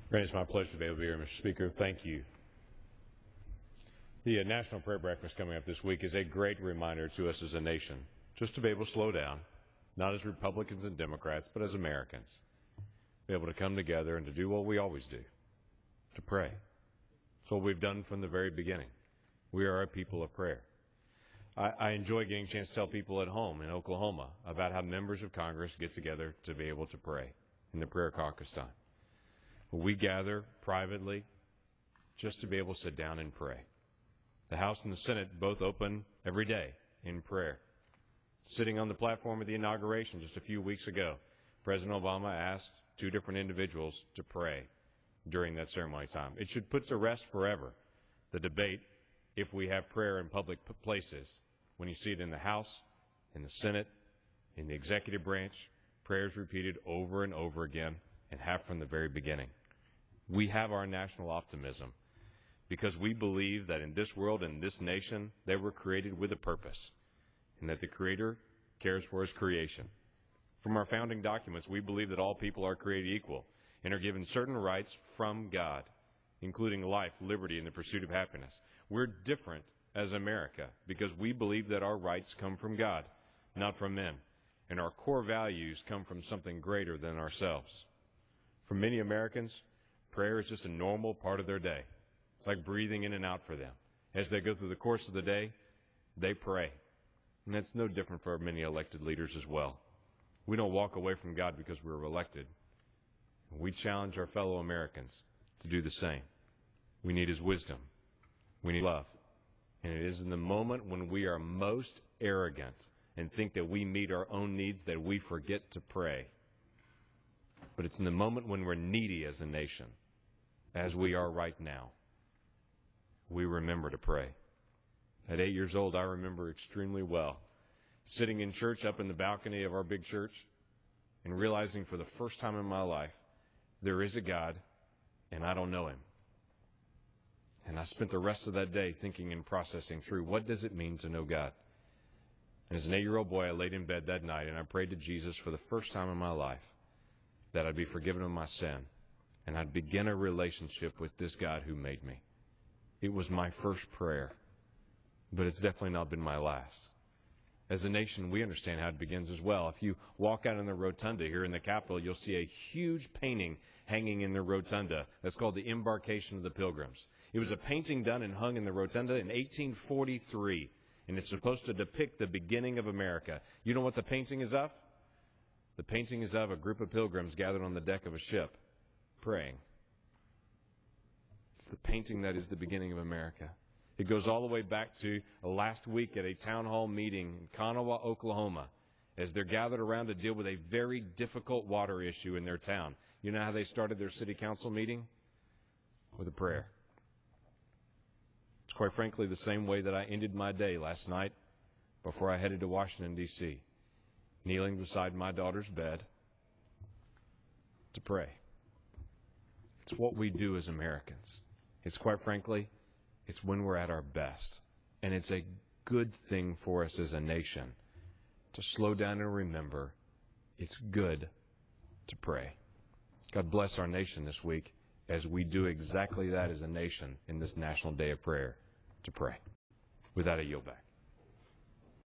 Brandon, it's my pleasure to be able to be here, Mr. Speaker. Thank you. The National Prayer Breakfast coming up this week is a great reminder to us as a nation just to be able to slow down, not as Republicans and Democrats, but as Americans. Be able to come together and to do what we always do, to pray. It's what we've done from the very beginning. We are a people of prayer. I enjoy getting a chance to tell people at home in Oklahoma about how members of Congress get together to be able to pray in the prayer caucus time. We gather privately just to be able to sit down and pray. The House and the Senate both open every day in prayer. Sitting on the platform of the inauguration just a few weeks ago, President Obama asked two different individuals to pray during that ceremony time. It should put to rest forever the debate if we have prayer in public places. When you see it in the House, in the Senate, in the executive branch, prayers repeated over and over again and have from the very beginning. We have our national optimism because we believe that in this world and this nation, they were created with a purpose and that the Creator cares for His creation. From our founding documents, we believe that all people are created equal and are given certain rights from God, including life, liberty, and the pursuit of happiness. We're different as America because we believe that our rights come from God, not from men, and our core values come from something greater than ourselves. For many Americans, prayer is just a normal part of their day. It's like breathing in and out for them. As they go through the course of the day, they pray. And that's no different for many elected leaders as well. We don't walk away from God because we were elected. We challenge our fellow Americans to do the same. We need His wisdom. We need love. And it is in the moment when we are most arrogant and think that we meet our own needs that we forget to pray. But it's in the moment when we're needy as a nation, as we are right now, we remember to pray. At 8 years old, I remember extremely well sitting in church up in the balcony of our big church and realizing for the first time in my life, there is a God and I don't know Him. And I spent the rest of that day thinking and processing through what does it mean to know God. And as an 8-year-old boy, I laid in bed that night and I prayed to Jesus for the first time in my life that I'd be forgiven of my sin and I'd begin a relationship with this God who made me. It was my first prayer, but it's definitely not been my last. As a nation, we understand how it begins as well. If you walk out in the rotunda here in the Capitol, you'll see a huge painting hanging in the rotunda that's called the Embarkation of the Pilgrims. It was a painting done and hung in the rotunda in 1843, and it's supposed to depict the beginning of America. You know what the painting is of? The painting is of a group of pilgrims gathered on the deck of a ship, praying. It's the painting that is the beginning of America. It goes all the way back to last week at a town hall meeting in Kanawha, Oklahoma, as they're gathered around to deal with a very difficult water issue in their town. You know how they started their city council meeting? With a prayer. It's quite frankly the same way that I ended my day last night before I headed to Washington, D.C., kneeling beside my daughter's bed to pray. It's what we do as Americans. It's quite frankly, it's when we're at our best. And it's a good thing for us as a nation to slow down and remember it's good to pray. God bless our nation this week as we do exactly that as a nation in this National Day of Prayer, to pray. With that, I yield back.